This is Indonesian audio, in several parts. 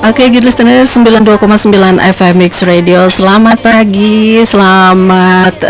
Oke, good listener 92,9 FM Mix Radio. Selamat pagi, selamat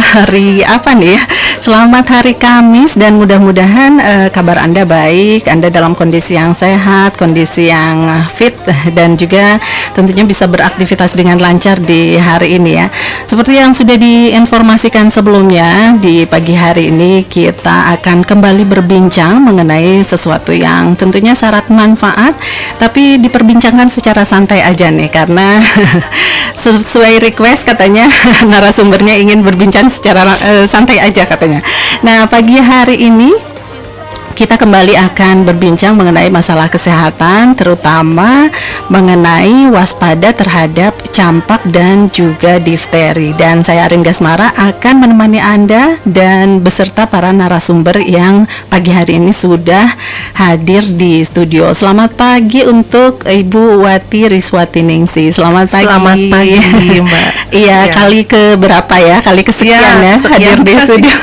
hari apa nih ya? Selamat hari Kamis dan mudah-mudahan kabar Anda baik, Anda dalam kondisi yang sehat, kondisi yang fit dan juga tentunya bisa beraktivitas dengan lancar di hari ini ya. Seperti yang sudah diinformasikan sebelumnya, di pagi hari ini kita akan kembali berbincang mengenai sesuatu yang tentunya syarat manfaat, tapi diperbincangkan secara santai aja nih karena sesuai request katanya narasumbernya ingin berbincang secara santai aja katanya. Nah, pagi hari ini kita kembali akan berbincang mengenai masalah kesehatan, terutama mengenai waspada terhadap campak dan juga difteri. Dan saya Arin Gasmara akan menemani Anda dan beserta para narasumber yang pagi hari ini sudah hadir di studio. Selamat pagi untuk Ibu Wati Riswati Ningsi. Selamat pagi. Selamat pagi, Mbak. Iya, kali ke berapa ya? Kali kesekian ya hadir di studio.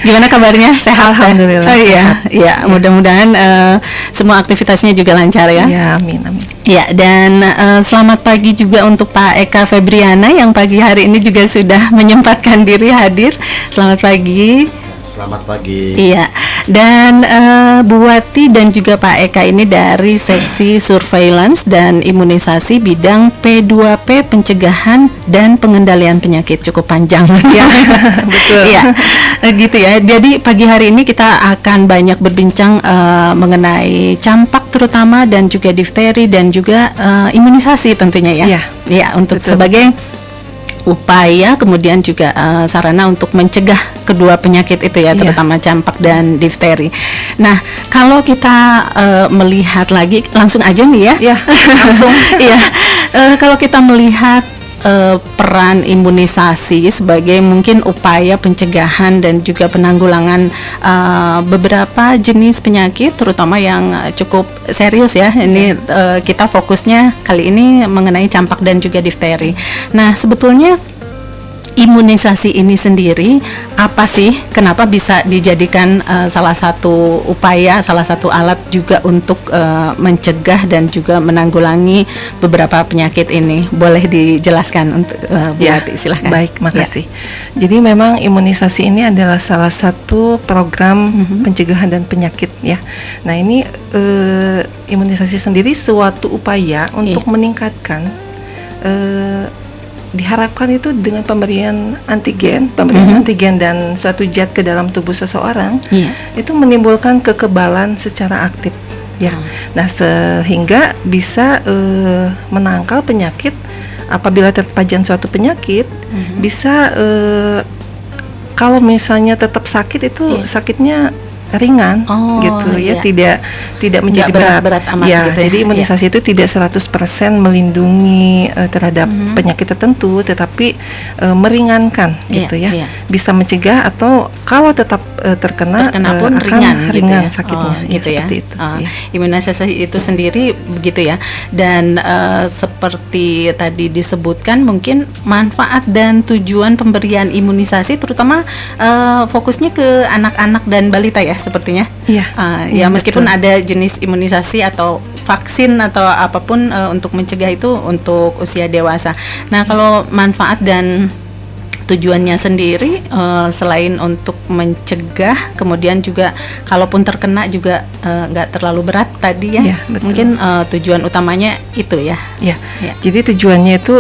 Gimana kabarnya? Sehat? Alhamdulillah. Oh iya, iya. Mudah-mudahan semua aktivitasnya juga lancar ya. Ya, amin, amin. Ya, dan selamat pagi juga untuk Pak Eka Febriana yang pagi hari ini juga sudah menyempatkan diri hadir. Selamat pagi. Selamat pagi. Iya, dan Bu Wati dan juga Pak Eka ini dari seksi surveillance dan imunisasi bidang P2P pencegahan dan pengendalian penyakit. Cukup panjang ya. Betul. Iya, gitu ya. Jadi pagi hari ini kita akan banyak berbincang mengenai campak terutama dan juga difteri dan juga imunisasi tentunya ya. Iya. Iya, untuk Betul. sebagai upaya kemudian juga sarana untuk mencegah kedua penyakit itu ya, terutama campak dan difteri. Nah, kalau kita melihat lagi langsung aja nih ya. Ya, langsung. Iya. Kalau kita melihat peran imunisasi sebagai mungkin upaya pencegahan dan juga penanggulangan beberapa jenis penyakit terutama yang cukup serius ya. Ini kita fokusnya kali ini mengenai campak dan juga difteri. Nah, sebetulnya imunisasi ini sendiri apa sih? Kenapa bisa dijadikan salah satu upaya, salah satu alat juga untuk mencegah dan juga menanggulangi beberapa penyakit ini? Boleh dijelaskan untuk Bu Wati, silahkan. Baik, makasih. Jadi memang imunisasi ini adalah salah satu program pencegahan dan penyakit ya. Nah, ini imunisasi sendiri suatu upaya untuk meningkatkan diharapkan itu dengan pemberian antigen dan suatu zat ke dalam tubuh seseorang itu menimbulkan kekebalan secara aktif ya. Nah, sehingga bisa menangkal penyakit apabila terpajan suatu penyakit bisa kalau misalnya tetap sakit itu sakitnya ringan gitu ya, tidak menjadi berat amat ya, gitu ya. Jadi imunisasi itu tidak 100% melindungi terhadap penyakit tertentu, tetapi meringankan gitu ya. Bisa mencegah atau kalau tetap terkena pun akan ringan gitu ya. sakitnya gitu ya. Seperti itu. Imunisasi itu sendiri begitu ya. Dan seperti tadi disebutkan mungkin manfaat dan tujuan pemberian imunisasi terutama fokusnya ke anak-anak dan balita ya sepertinya. Ya meskipun betul. Ada jenis imunisasi atau vaksin atau apapun untuk mencegah itu untuk usia dewasa. Nah, kalau manfaat dan tujuannya sendiri selain untuk mencegah, kemudian juga kalaupun terkena juga nggak terlalu berat tadi ya. Mungkin tujuan utamanya itu ya. Jadi tujuannya itu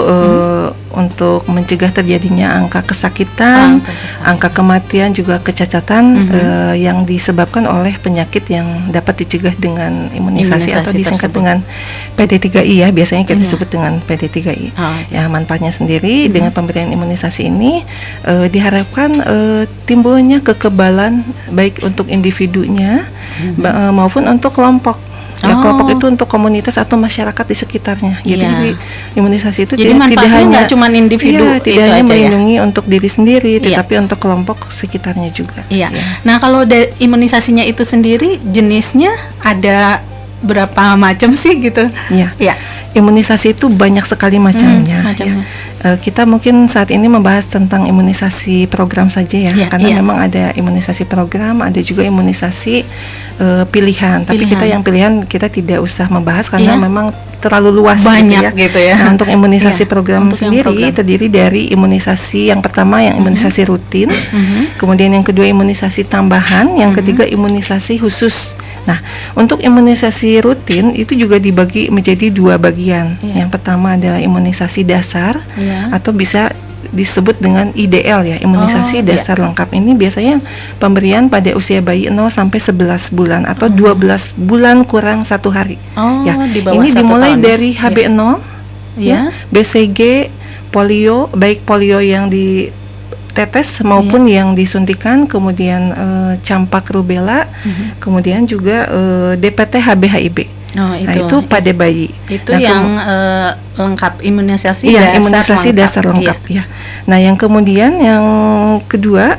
untuk mencegah terjadinya angka kesakitan, angka kematian juga kecacatan yang disebabkan oleh penyakit yang dapat dicegah dengan imunisasi atau disingkat dengan PD3I ya, biasanya kita sebut dengan PD3I. Ya, manfaatnya sendiri dengan pemberian imunisasi ini diharapkan timbulnya kekebalan baik untuk individunya maupun untuk kelompok. Ya, kelompok itu untuk komunitas atau masyarakat di sekitarnya. Jadi imunisasi itu jadi tidak hanya cuma individu, tidak hanya melindungi untuk diri sendiri, tetapi untuk kelompok sekitarnya juga. Nah, kalau imunisasinya itu sendiri jenisnya ada berapa macam sih gitu? imunisasi itu banyak sekali macamnya. Ya. Kita mungkin saat ini membahas tentang imunisasi program saja ya, karena memang ada imunisasi program, ada juga imunisasi pilihan. Tapi kita yang pilihan kita tidak usah membahas karena memang terlalu luas banyak gitu ya. Nah, untuk imunisasi program untuk sendiri terdiri dari imunisasi yang pertama yang imunisasi rutin, kemudian yang kedua imunisasi tambahan, yang ketiga imunisasi khusus. Nah, untuk imunisasi rutin itu juga dibagi menjadi 2 bagian. Yang pertama adalah imunisasi dasar atau bisa disebut dengan IDL ya, imunisasi dasar lengkap. Ini biasanya pemberian pada usia bayi 0 sampai 11 bulan atau 12 bulan kurang 1 hari. Ini dimulai dari HB0 BCG, polio, baik polio yang ditetes maupun yang disuntikan, kemudian campak rubella, kemudian juga DPT HB/HIV. Itu pada bayi. Itu yang lengkap imunisasi dasar lengkap ya. Nah, yang kemudian yang kedua,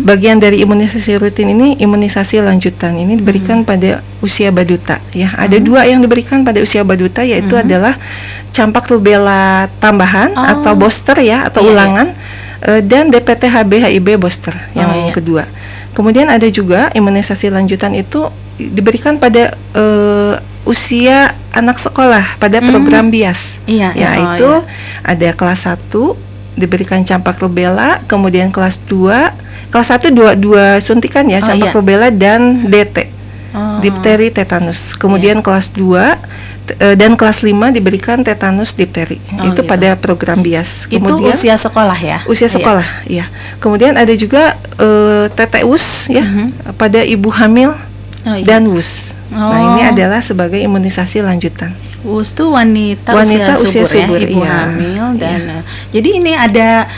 bagian dari imunisasi rutin ini imunisasi lanjutan. Ini diberikan pada usia baduta ya. Ada 2 yang diberikan pada usia baduta, yaitu adalah campak rubella tambahan atau booster ya, atau ulangan, dan DPT HB/HIV booster yang kedua. Kemudian ada juga imunisasi lanjutan itu diberikan pada usia anak sekolah pada program BIAS. Itu ada kelas 1 diberikan campak rubella, kemudian kelas 2, kelas 1 dua suntikan ya, campak rubella dan DT, difteri tetanus. Kemudian kelas 2 dan kelas 5 diberikan tetanus difteri. Itu pada program BIAS. Kemudian itu usia sekolah ya. Usia sekolah, ya. Kemudian ada juga teteus ya, pada ibu hamil dan WUS. Nah, ini adalah sebagai imunisasi lanjutan. WUS itu wanita usia subur ya, ibu hamil dan jadi ini ada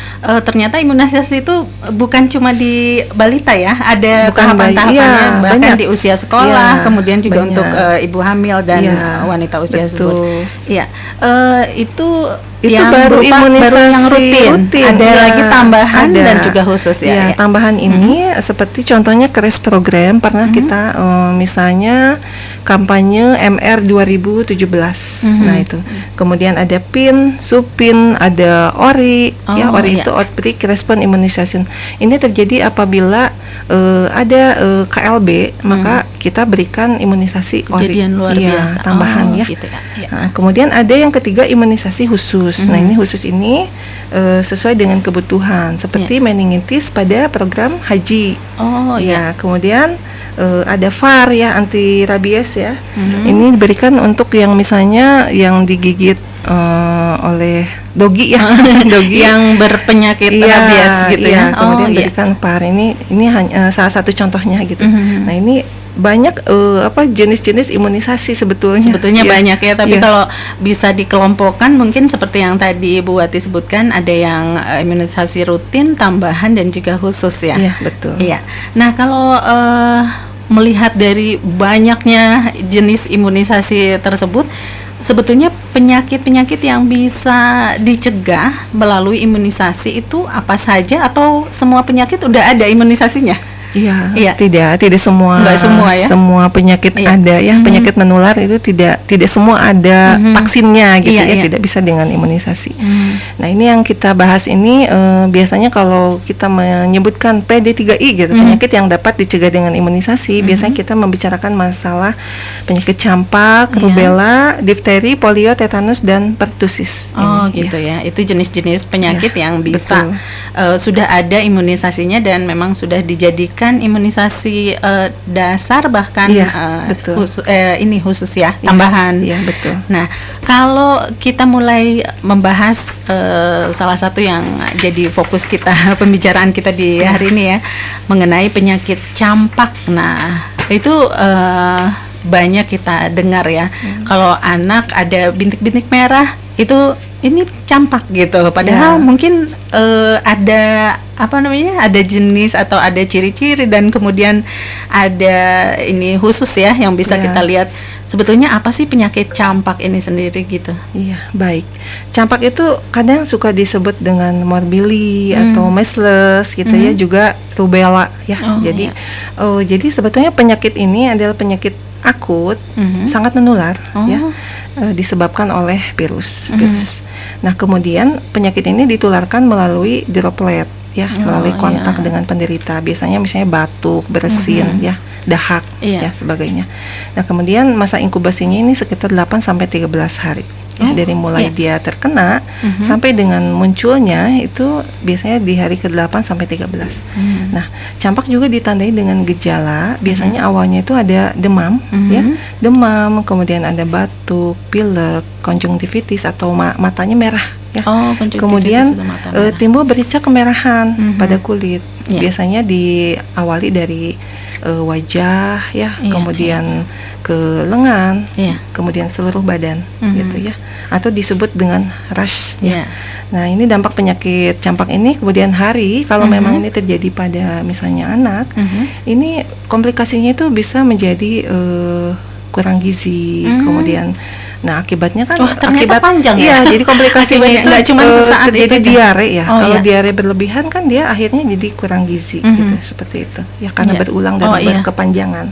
ternyata imunisasi itu bukan cuma di balita ya, ada tahapan-tahapannya bahkan banyak. Di usia sekolah, kemudian juga banyak. Untuk ibu hamil dan wanita usia subur. Itu yang baru imunisasi baru yang rutin. Ada lagi tambahan dan juga khusus ya. Tambahan ini seperti contohnya CRES program pernah kita misalnya kampanye MR 2017. Nah, itu. Kemudian ada PIN, SUPIN, ada ORI, ORI itu Outbreak Response Immunization. Ini terjadi apabila ada KLB, maka kita berikan imunisasi ORI. Kejadian luar biasa. Tambahan ya. Gitu ya. Nah, kemudian ada yang ketiga imunisasi khusus. Nah, ini khusus ini sesuai dengan kebutuhan seperti meningitis pada program haji. Kemudian ada VAR ya, anti rabies ya. Ini diberikan untuk yang misalnya yang digigit oleh dogi ya, dogi yang berpenyakit rabies gitu ya. Kemudian berikan VAR. Ini hanya salah satu contohnya gitu. Nah, ini banyak jenis-jenis imunisasi sebetulnya banyak ya, tapi kalau bisa dikelompokkan mungkin seperti yang tadi Bu Wati sebutkan, ada yang imunisasi rutin, tambahan dan juga khusus ya. Iya, betul. Iya. Nah, kalau melihat dari banyaknya jenis imunisasi tersebut, sebetulnya penyakit-penyakit yang bisa dicegah melalui imunisasi itu apa saja, atau semua penyakit udah ada imunisasinya? Tidak semua. Enggak semua ya. Semua penyakit ada ya, penyakit menular itu tidak semua ada vaksinnya gitu tidak bisa dengan imunisasi. Nah, ini yang kita bahas ini biasanya kalau kita menyebutkan PD3I gitu, penyakit yang dapat dicegah dengan imunisasi, biasanya kita membicarakan masalah penyakit campak, rubella, difteri, polio, tetanus dan pertusis. Gitu ya. Itu jenis-jenis penyakit yang bisa sudah ada imunisasinya dan memang sudah dijadikan imunisasi dasar, bahkan ini khusus ya, tambahan. Betul. Nah, kalau kita mulai membahas salah satu yang jadi fokus kita pembicaraan kita di hari ini ya, mengenai penyakit campak. Nah, itu banyak kita dengar ya. Kalau anak ada bintik-bintik merah, ini campak gitu. Padahal mungkin ada ada jenis atau ada ciri-ciri dan kemudian ada ini khusus ya yang bisa kita lihat. Sebetulnya apa sih penyakit campak ini sendiri gitu? Iya, baik. Campak itu kadang suka disebut dengan morbili atau measles gitu ya, juga rubella ya. Jadi sebetulnya penyakit ini adalah penyakit akut, sangat menular ya. disebabkan oleh virus. Nah, kemudian penyakit ini ditularkan melalui droplet ya, melalui kontak dengan penderita. Biasanya misalnya batuk, bersin ya, dahak ya sebagainya. Nah, kemudian masa inkubasinya ini sekitar 8 sampai 13 hari. Ya, dari mulai dia terkena sampai dengan munculnya itu biasanya di hari ke-8 sampai 13. Nah, campak juga ditandai dengan gejala. Biasanya awalnya itu ada demam ya. Demam, kemudian ada batuk, pilek, konjungtivitis atau matanya merah ya. Kemudian timbul bercak kemerahan pada kulit. Biasanya diawali dari wajah ya, kemudian ke lengan, kemudian seluruh badan gitu ya, atau disebut dengan rash ya. Nah, ini dampak penyakit campak ini kemudian hari kalau memang ini terjadi pada misalnya anak, ini komplikasinya itu bisa menjadi kurang gizi, kemudian nah akibatnya kan akibat panjang ya. Jadi komplikasinya itu nggak cuma sesaat terjadi itu diare ya. Kalau diare berlebihan kan dia akhirnya jadi kurang gizi gitu, seperti itu. Ya karena berulang dan berkepanjangan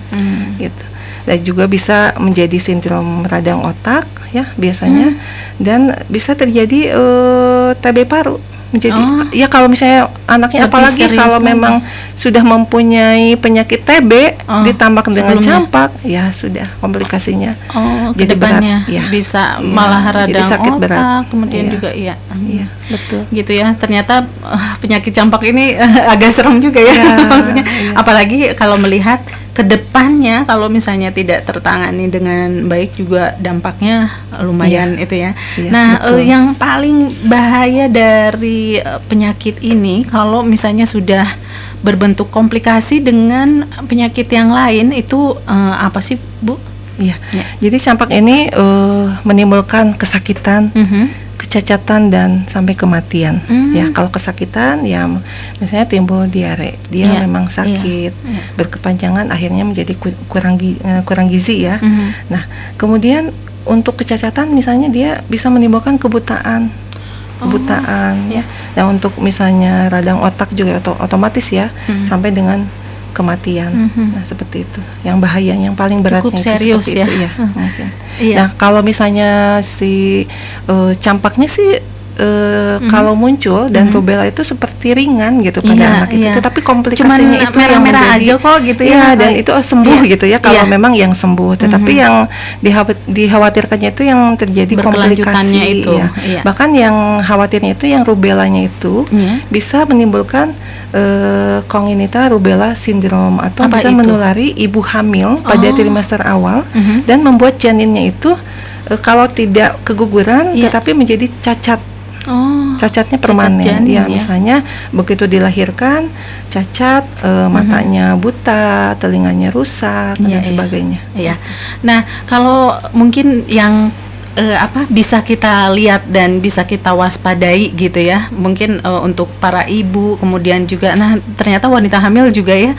gitu. Dan juga bisa menjadi sindrom radang otak ya biasanya, dan bisa terjadi TB paru. Menjadi ya kalau misalnya anaknya, apalagi kalau memang sudah mempunyai penyakit TB ditambah dengan campak, ya sudah komplikasinya jadi berat ya, bisa malah radang sakit otak berat. Kemudian juga iya betul gitu ya. Ternyata penyakit campak ini agak serem juga ya, maksudnya apalagi kalau melihat kedepannya kalau misalnya tidak tertangani dengan baik juga dampaknya lumayan itu ya. Nah, yang paling bahaya dari penyakit ini kalau misalnya sudah berbentuk komplikasi dengan penyakit yang lain itu apa sih, Bu? Jadi campak ini menimbulkan kesakitan, kecacatan dan sampai kematian. Ya, kalau kesakitan ya misalnya timbul diare, dia memang sakit berkepanjangan akhirnya menjadi kurang gizi ya. Nah, kemudian untuk kecacatan misalnya dia bisa menimbulkan kebutaan ya. Dan untuk misalnya radang otak juga otomatis ya sampai dengan kematian. Nah, seperti itu. Yang bahaya, yang paling beratnya cukup serius seperti ya. Itu ya. Mungkin. Nah, kalau misalnya si campaknya sih kalau muncul dan rubella itu seperti ringan gitu pada anak itu, tetapi komplikasinya cuman itu merah-merah yang menjadi aja kok gitu ya. Dan itu sembuh gitu ya kalau memang yang sembuh, tetapi yang dikhawatirkannya itu yang terjadi komplikasi itu. Bahkan yang khawatirnya itu yang rubellanya itu bisa menimbulkan congenital rubella syndrome atau bisa menulari ibu hamil pada trimester awal dan membuat janinnya itu kalau tidak keguguran tetapi menjadi cacat. Cacatnya permanen ya, misalnya begitu dilahirkan cacat, matanya buta, telinganya rusak dan sebagainya. Nah, kalau mungkin yang bisa kita lihat dan bisa kita waspadai gitu ya, mungkin untuk para ibu, kemudian juga ternyata wanita hamil juga ya,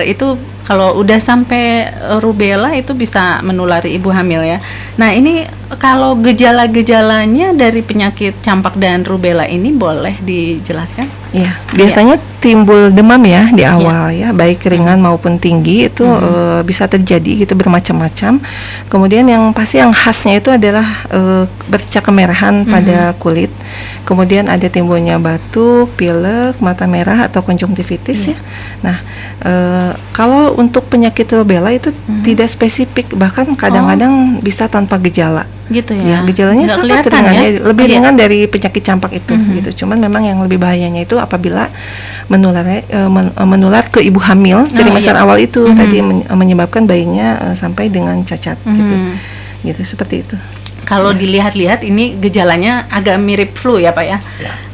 itu kalau udah sampai rubella itu bisa menulari ibu hamil ya. Nah, ini kalau gejala-gejalanya dari penyakit campak dan rubella ini boleh dijelaskan? Biasanya timbul demam ya di awal ya, baik ringan maupun tinggi itu bisa terjadi gitu, bermacam-macam. Kemudian yang pasti yang khasnya itu adalah bercak kemerahan pada kulit. Kemudian ada timbulnya batuk, pilek, mata merah atau konjungtivitis ya. Nah, kalau untuk penyakit rubella itu tidak spesifik, bahkan kadang-kadang bisa tanpa gejala. Gitu ya. Gejalanya sangat ringan ya, lebih ringan dari penyakit campak itu gitu. Cuman memang yang lebih bahayanya itu apabila menular ke ibu hamil trimester awal itu tadi menyebabkan bayinya sampai dengan cacat gitu seperti itu. Kalau dilihat-lihat ini gejalanya agak mirip flu ya, Pak ya?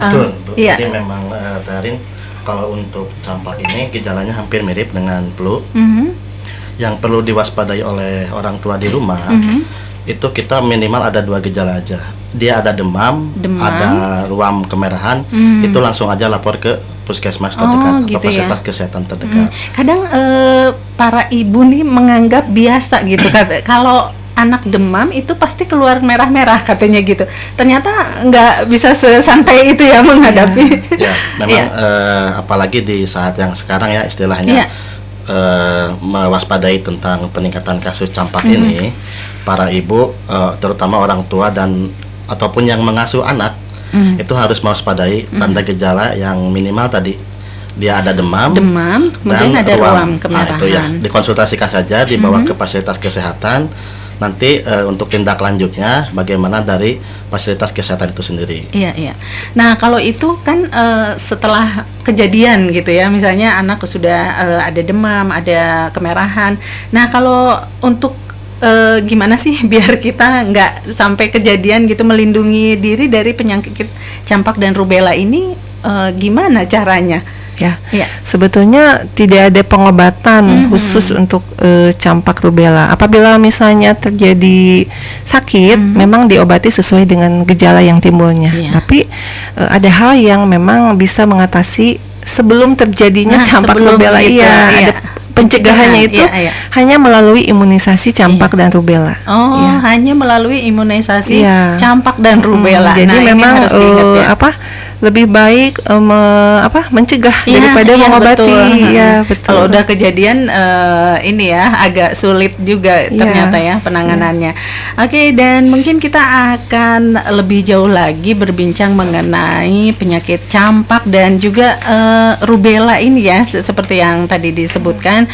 Betul, Bu. Jadi memang Darin, kalau untuk campak ini gejalanya hampir mirip dengan flu. Yang perlu diwaspadai oleh orang tua di rumah itu kita minimal ada 2 gejala aja. Dia ada demam, ada ruam kemerahan, itu langsung aja lapor ke puskesmas terdekat atau fasilitas kesehatan terdekat. Kadang para ibu nih menganggap biasa gitu kalau anak demam itu pasti keluar merah-merah katanya gitu. Ternyata nggak bisa sesantai itu ya menghadapi. Memang apalagi di saat yang sekarang ya istilahnya mewaspadai tentang peningkatan kasus campak ini, para ibu terutama orang tua dan ataupun yang mengasuh anak itu harus mewaspadai tanda gejala yang minimal tadi dia ada demam, kemudian dan ada ruam kemerahan. Itu ya dikonsultasikan saja, dibawa ke fasilitas kesehatan. Nanti untuk tindak lanjutnya bagaimana dari fasilitas kesehatan itu sendiri. Iya. Nah kalau itu kan setelah kejadian gitu ya, misalnya anak sudah ada demam, ada kemerahan. Nah kalau untuk gimana sih biar kita nggak sampai kejadian gitu, melindungi diri dari penyakit campak dan rubella ini, gimana caranya? Ya, sebetulnya tidak ada pengobatan khusus untuk campak rubella. Apabila misalnya terjadi sakit, memang diobati sesuai dengan gejala yang timbulnya. Tapi ada hal yang memang bisa mengatasi sebelum terjadinya campak rubella. Ada pencegahannya itu hanya melalui imunisasi campak dan rubella. Hanya melalui imunisasi campak dan rubella. Jadi memang harus diingat lebih baik mencegah daripada mengobati. Betul. Kalau udah kejadian ini ya agak sulit juga ternyata ya penanganannya. Oke, dan mungkin kita akan lebih jauh lagi berbincang mengenai penyakit campak dan juga rubella ini ya, seperti yang tadi disebutkan,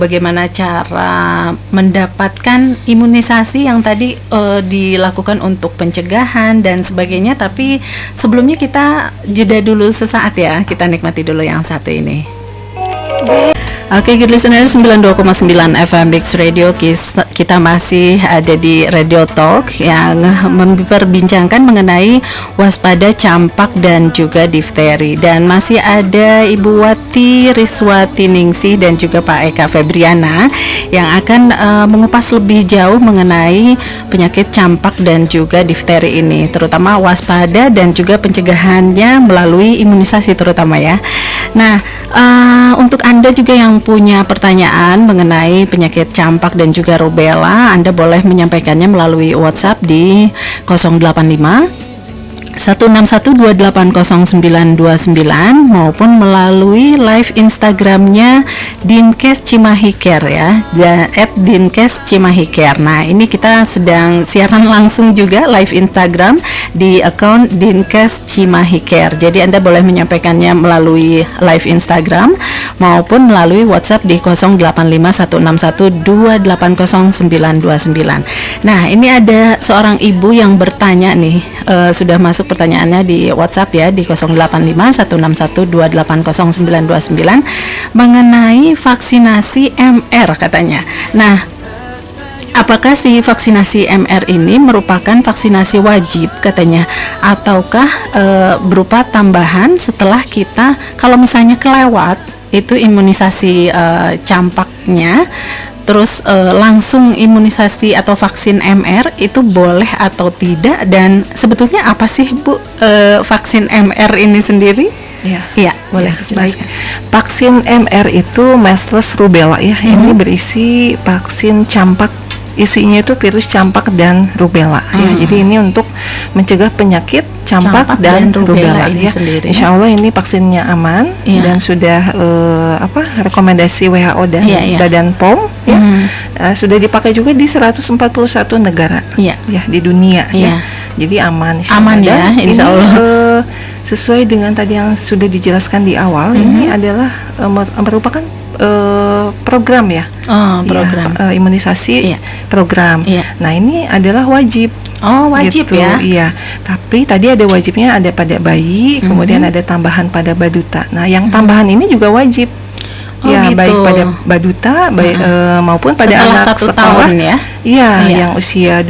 bagaimana cara mendapatkan imunisasi yang tadi dilakukan untuk pencegahan dan sebagainya. Tapi sebelumnya kita jeda dulu sesaat ya, kita nikmati dulu yang satu ini. Oke, good listeners, 92,9 FM Mix Radio. Kita masih ada di Radio Talk yang memperbincangkan mengenai waspada campak dan juga difteri. Dan masih ada Ibu Wati Riswati Ningsih dan juga Pak Eka Febriana yang akan mengupas lebih jauh mengenai penyakit campak dan juga difteri ini, terutama waspada dan juga pencegahannya melalui imunisasi terutama ya. Nah, untuk Anda juga yang punya pertanyaan mengenai penyakit campak dan juga rubella, Anda boleh menyampaikannya melalui WhatsApp di 085 161280929 maupun melalui live Instagramnya Dinkes Cimahi Care ya, @Dinkes Cimahi Care. Nah, ini kita sedang siaran langsung juga live Instagram di akun Dinkes Cimahi Care. Jadi Anda boleh menyampaikannya melalui live Instagram maupun melalui WhatsApp di 085161280929. Nah, ini ada seorang ibu yang bertanya nih, sudah masuk pertanyaannya di WhatsApp ya di 085161280929 mengenai vaksinasi MR katanya. Nah, apakah si vaksinasi MR ini merupakan vaksinasi wajib katanya, ataukah berupa tambahan setelah kita kalau misalnya kelewat itu imunisasi campaknya, terus langsung imunisasi atau vaksin MR itu boleh atau tidak, dan sebetulnya apa sih Bu vaksin MR ini sendiri? Iya, boleh dijelaskan. Vaksin MR itu measles rubella ya. Ini berisi vaksin campak. Isinya itu virus campak dan rubella ya. Jadi ini untuk mencegah penyakit campak dan rubella ya. Insya Allah ini vaksinnya aman dan sudah rekomendasi WHO dan Badan POM ya. Sudah dipakai juga di 141 negara ya di dunia ya. Jadi aman ya, insya Allah. Sesuai dengan tadi yang sudah dijelaskan di awal, ini adalah merupakan program ya, program imunisasi program. Nah, ini adalah wajib. Wajib gitu, ya. Iya. Tapi tadi ada wajibnya ada pada bayi, kemudian ada tambahan pada baduta. Nah, yang tambahan ini juga wajib. Gitu. Baik pada baduta, maupun pada setelah anak 1 sekolah. tahun ya. Iya, yang usia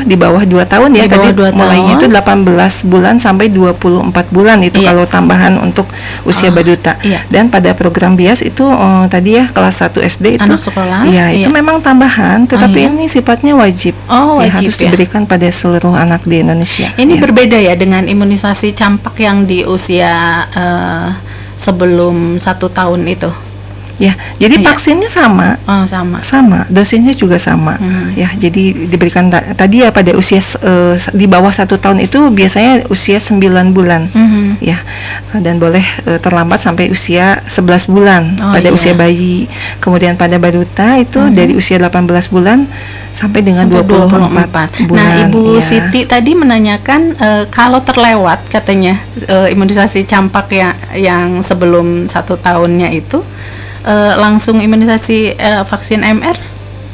di bawah 2 tahun ya. Tadi mulainya itu 18 bulan sampai 24 bulan itu kalau tambahan untuk usia baduta. Dan pada program BIAS itu tadi ya kelas 1 SD itu anak sekolah. Itu memang tambahan, tetapi ini sifatnya wajib. Wajib harus diberikan pada seluruh anak di Indonesia. Ini berbeda ya dengan imunisasi campak yang di usia sebelum 1 tahun itu. Ya, jadi vaksinnya sama. Oh, sama. Sama, dosisnya juga sama. Ya, jadi diberikan tadi ya pada usia di bawah 1 tahun itu biasanya usia 9 bulan. Ya, dan boleh terlambat sampai usia 11 bulan pada usia bayi. Kemudian pada balita itu dari usia 18 bulan sampai dengan 24 bulan. Nah, Ibu Siti tadi menanyakan kalau terlewat katanya imunisasi campak yang sebelum 1 tahunnya itu langsung imunisasi vaksin MR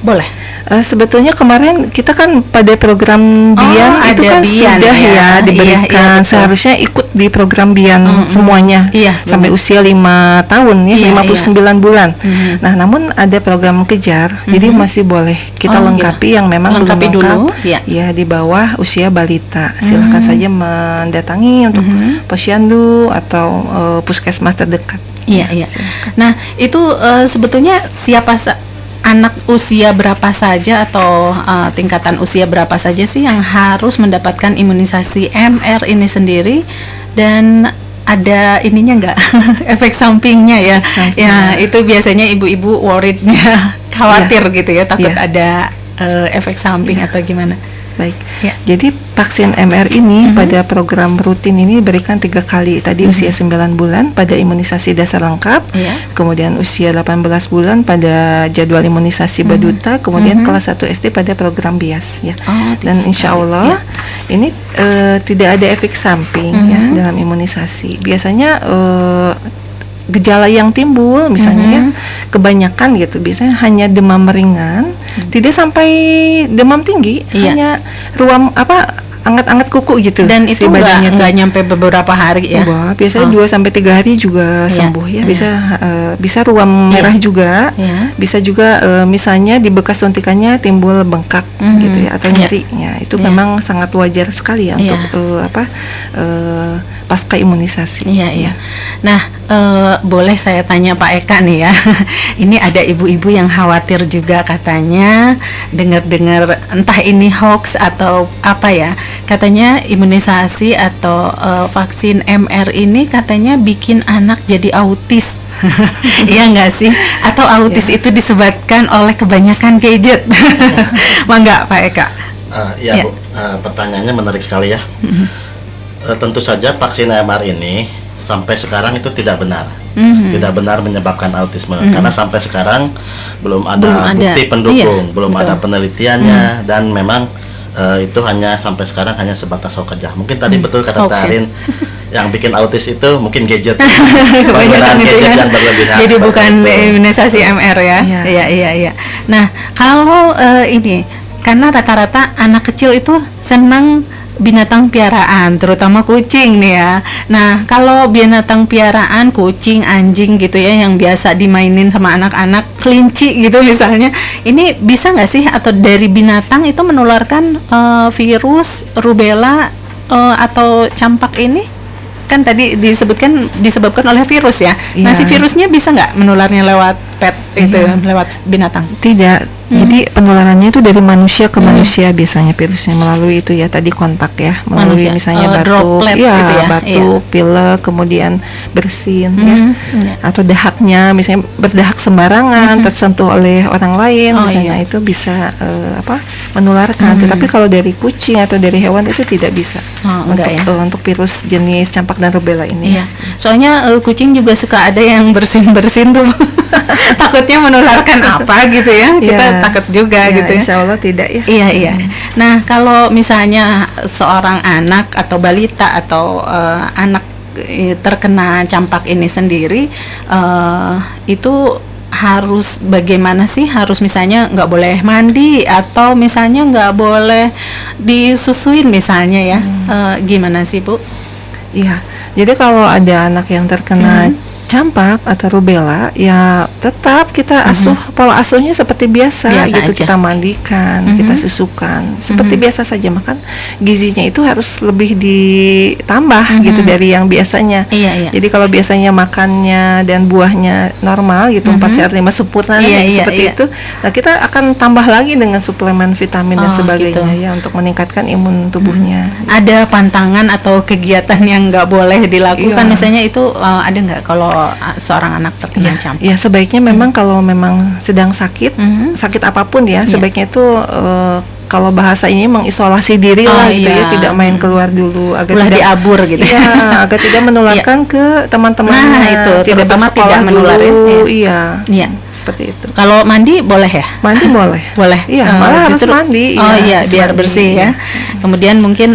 boleh? Sebetulnya kemarin kita kan pada program BIAN itu kan sudah ya diberikan, seharusnya ikut di program BIAN semuanya sampai usia 5 tahun ya, 59 bulan. Nah, namun ada program kejar, jadi masih boleh kita lengkapi yang memang belum lengkap dulu, ya di bawah usia balita. Silakan saja mendatangi untuk posyandu atau puskesmas terdekat. Iya. Nah, itu sebetulnya anak usia berapa saja atau tingkatan usia berapa saja sih yang harus mendapatkan imunisasi MR ini sendiri, dan ada ininya nggak efek sampingnya ya? Ya, itu biasanya ibu-ibu worriednya khawatir gitu ya, takut ada efek samping atau gimana? Baik, jadi vaksin MR ini pada program rutin ini diberikan 3 kali. Tadi usia 9 bulan pada imunisasi dasar lengkap, kemudian usia 18 bulan pada jadwal imunisasi balita, kemudian kelas 1 SD pada program BIAS ya. Dan insya Allah ini tidak ada efek samping ya dalam imunisasi. Biasanya gejala yang timbul misalnya ya kebanyakan gitu biasanya hanya demam ringan, tidak sampai demam tinggi, hanya anget-anget kuku gitu, dan itu nggak nyampe beberapa hari ya. Biasanya 2-3 hari juga sembuh ya. Bisa ruam merah juga, bisa juga misalnya di bekas suntikannya timbul bengkak gitu ya, atau nyeri ya. Itu memang sangat wajar sekali ya untuk pasca imunisasi. Nah, boleh saya tanya Pak Eka nih ya. Ini ada ibu-ibu yang khawatir juga katanya, dengar-dengar entah ini hoax atau apa ya. Katanya imunisasi atau vaksin MR ini katanya bikin anak jadi autis. Iya nggak sih? Atau autis itu disebabkan oleh kebanyakan gadget? Mangga Pak Eka. Bu, pertanyaannya menarik sekali ya. Tentu saja vaksin MR ini sampai sekarang itu tidak benar, tidak benar menyebabkan autisme, karena sampai sekarang belum ada bukti pendukung, belum ada penelitiannya, dan memang itu hanya sampai sekarang hanya sebatas hoax saja. Mungkin tadi betul kata Tarin, yang bikin autis itu mungkin gadget, penggunaan gadget yang berlebihan. Jadi bukan imunisasi MR ya. Iya. Nah, kalau ini karena rata-rata anak kecil itu senang binatang piaraan, terutama kucing nih ya. Nah, kalau binatang piaraan, kucing, anjing gitu ya, yang biasa dimainin sama anak-anak, kelinci gitu misalnya, ini bisa nggak sih atau dari binatang itu menularkan virus rubella atau campak ini? Kan tadi disebabkan oleh virus ya. Nah, si virusnya bisa nggak menularnya lewat pet itu, lewat binatang? Tidak. Jadi penularannya itu dari manusia ke manusia biasanya virusnya melalui itu ya tadi kontak ya, melalui misalnya batuk, batuk, pilek, kemudian bersin atau dahaknya misalnya berdahak sembarangan tersentuh oleh orang lain misalnya itu bisa menularkan. Tetapi kalau dari kucing atau dari hewan itu tidak bisa untuk virus jenis campak dan rubella ini. Soalnya kucing juga suka ada yang bersin-bersin tuh. Takutnya menularkan apa gitu ya, kita takut juga gitu ya. Insya Allah tidak ya. Iya. Nah, kalau misalnya seorang anak atau balita atau anak terkena campak ini sendiri, itu harus bagaimana sih? Harus misalnya nggak boleh mandi atau misalnya nggak boleh disusuin misalnya ya. Gimana sih Bu? Iya, jadi kalau ada anak yang terkena campak atau rubella, ya tetap kita asuh, pola asuhnya seperti biasa gitu aja. Kita mandikan, kita susukan seperti biasa saja, makan gizinya itu harus lebih ditambah gitu dari yang biasanya. Jadi kalau biasanya makannya dan buahnya normal gitu 4 sehat 5 sempurna seperti itu, nah kita akan tambah lagi dengan suplemen vitamin dan sebagainya ya untuk meningkatkan imun tubuhnya. Ada pantangan atau kegiatan yang nggak boleh dilakukan misalnya itu ada nggak kalau kalau seorang anak terkena campak? Ya, sebaiknya memang kalau memang sedang sakit, sakit apapun ya, sebaiknya itu kalau bahasa ini mengisolasi diri lah gitu ya, tidak main keluar dulu agar tidak diabur gitu. Ya, agar tidak menularkan ke teman-temannya. Nah, itu terutama tidak menularin. Iya. Seperti itu. Kalau mandi boleh ya? Mandi boleh. Boleh. Iya, malah harus mandi. Oh iya, biar bersih ya. Kemudian mungkin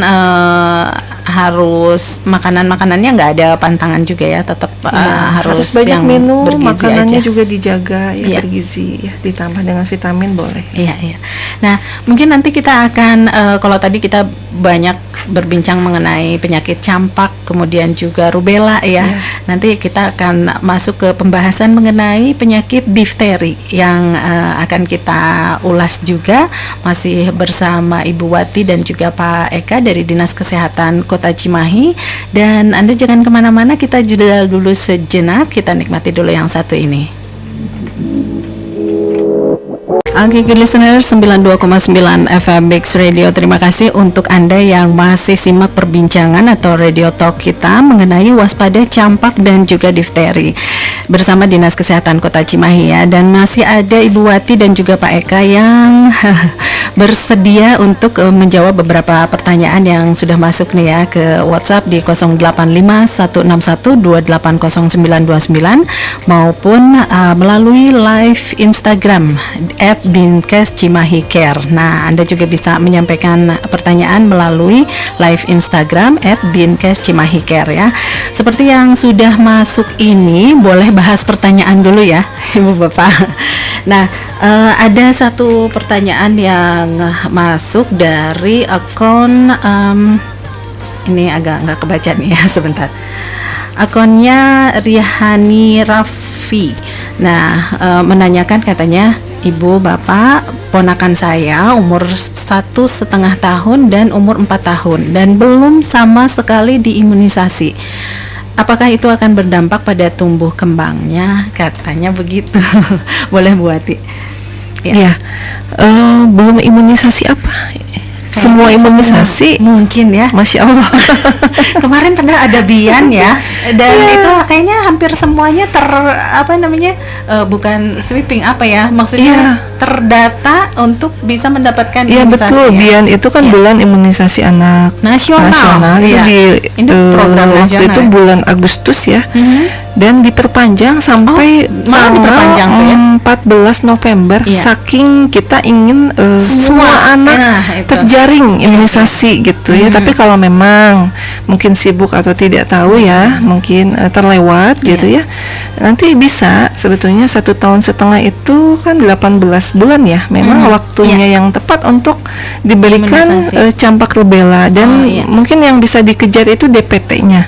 harus makanannya nggak ada pantangan juga ya, tetap harus banyak yang minum, bergizi makanannya aja. juga dijaga ya, bergizi ya, ditambah dengan vitamin boleh. Iya. Nah, mungkin nanti kita akan kalau tadi kita banyak berbincang mengenai penyakit campak, kemudian juga rubella ya. Nanti kita akan masuk ke pembahasan mengenai penyakit difteri yang akan kita ulas juga, masih bersama Ibu Wati dan juga Pak Eka dari Dinas Kesehatan Kota Cimahi. Dan Anda jangan kemana-mana, kita jeda dulu sejenak, kita nikmati dulu yang satu ini. Oke, good listener, 92,9 FM Mix Radio. Terima kasih untuk Anda yang masih simak perbincangan atau radio talk kita mengenai waspada campak dan juga difteri bersama Dinas Kesehatan Kota Cimahi ya. Dan masih ada Ibu Wati dan juga Pak Eka yang bersedia untuk menjawab beberapa pertanyaan yang sudah masuk nih ya ke WhatsApp di 085161280929 maupun melalui live Instagram @Dinkes Cimahi Care. Nah, Anda juga bisa menyampaikan pertanyaan melalui live Instagram @Dinkes Cimahi Care ya. Seperti yang sudah masuk ini, boleh bahas pertanyaan dulu ya, Ibu Bapak. Nah, ada satu pertanyaan yang masuk dari akun ini agak nggak kebaca nih ya, sebentar. Akunnya Rihani Raffi. Nah, menanyakan katanya, Ibu, Bapak, ponakan saya umur 1,5 tahun dan umur 4 tahun dan belum sama sekali diimunisasi. Apakah itu akan berdampak pada tumbuh kembangnya? Katanya begitu. Boleh Bu Wati? Ya, belum imunisasi apa? Semua imunisasi mungkin ya. Masya Allah. Kemarin pernah ada Bian ya, dan itu kayaknya hampir semuanya bukan sweeping apa ya, maksudnya terdata untuk bisa mendapatkan imunisasi. Iya betul, Bian itu kan bulan imunisasi anak nasional itu di program waktu itu bulan Agustus ya. Dan diperpanjang sampai diperpanjang tuh ya? 14 November saking kita ingin semua anak terjaring imunisasi gitu ya. Tapi kalau memang mungkin sibuk atau tidak tahu ya, mungkin terlewat gitu ya, nanti bisa sebetulnya 1,5 tahun itu kan 18 bulan ya, memang waktunya yang tepat untuk diberikan campak rubella. Dan mungkin yang bisa dikejar itu DPT-nya.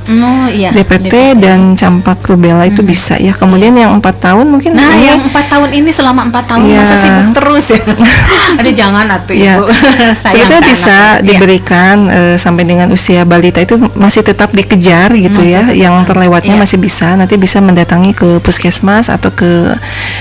DPT dan campak rubella itu bisa ya. Kemudian yang 4 tahun mungkin yang 4 tahun ini selama 4 tahun masa sibuk terus ya. Aduh jangan atuh Ibu. Sebetulnya bisa diberikan sampai dengan usia balita itu masih tetap dikejar gitu ya. Yang terlewatnya masih bisa, nanti bisa mendatangi ke puskesmas atau ke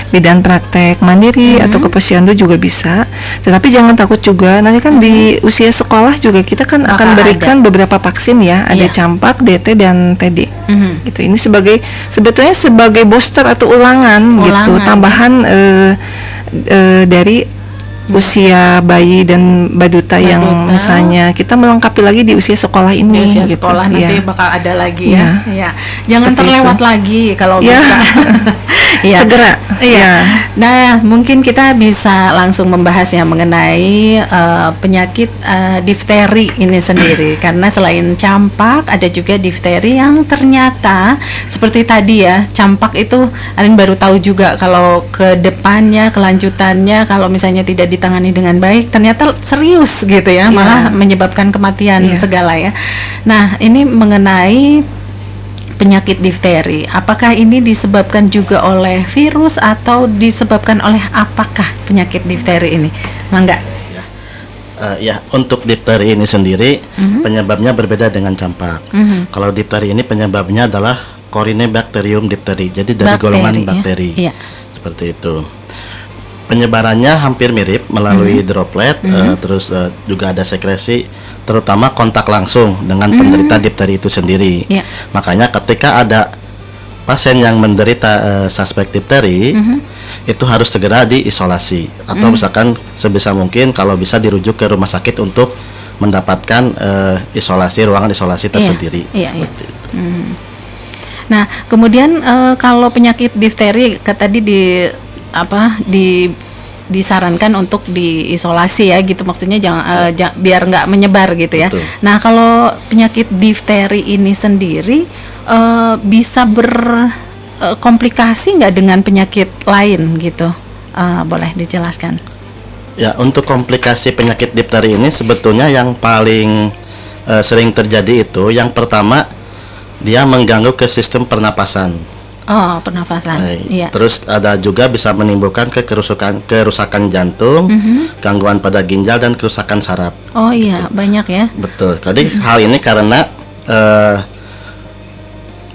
bidan praktek mandiri atau ke posyandu juga bisa. Tetapi jangan takut juga, nanti kan di usia sekolah juga kita kan akan berikan beberapa vaksin ya. Ada campak, DT dan TD. Gitu. Ini sebetulnya sebagai booster atau ulangan gitu, tambahan dari usia bayi dan baduta yang misalnya kita melengkapi lagi di usia sekolah ini. Di usia gitu. sekolah nanti bakal ada lagi ya. Jangan seperti terlewat lagi kalau bisa. Segera. Nah, mungkin kita bisa langsung membahas ya mengenai penyakit difteri ini sendiri. Karena selain campak, ada juga difteri yang ternyata seperti tadi ya, campak itu Arin baru tahu juga kalau ke depannya, kelanjutannya kalau misalnya tidak ditangani dengan baik ternyata serius gitu ya, malah menyebabkan kematian segala ya. Nah, ini mengenai penyakit difteri, apakah ini disebabkan juga oleh virus atau disebabkan oleh apakah penyakit difteri ini? Mangga. Untuk difteri ini sendiri penyebabnya berbeda dengan campak. Kalau difteri ini penyebabnya adalah Corynebacterium diphtheri, jadi dari golongan bakteri. Seperti itu. Penyebarannya hampir mirip melalui droplet, terus juga ada sekresi, terutama kontak langsung dengan penderita difteri itu sendiri. Makanya ketika ada pasien yang menderita suspek difteri itu harus segera diisolasi atau misalkan sebisa mungkin kalau bisa dirujuk ke rumah sakit untuk mendapatkan ruangan isolasi tersendiri. Seperti itu. Nah, kemudian kalau penyakit difteri tadi disarankan untuk diisolasi ya gitu, maksudnya jangan biar nggak menyebar gitu ya. Betul. Nah, kalau penyakit difteri ini sendiri bisa berkomplikasi nggak dengan penyakit lain gitu? Boleh dijelaskan? Ya, untuk komplikasi penyakit difteri ini sebetulnya yang paling sering terjadi itu yang pertama dia mengganggu ke sistem pernapasan. Oh, pernafasan. Iya. Terus ada juga bisa menimbulkan kerusakan jantung, gangguan pada ginjal dan kerusakan saraf. Oh iya, banyak ya. Betul. Jadi hal ini karena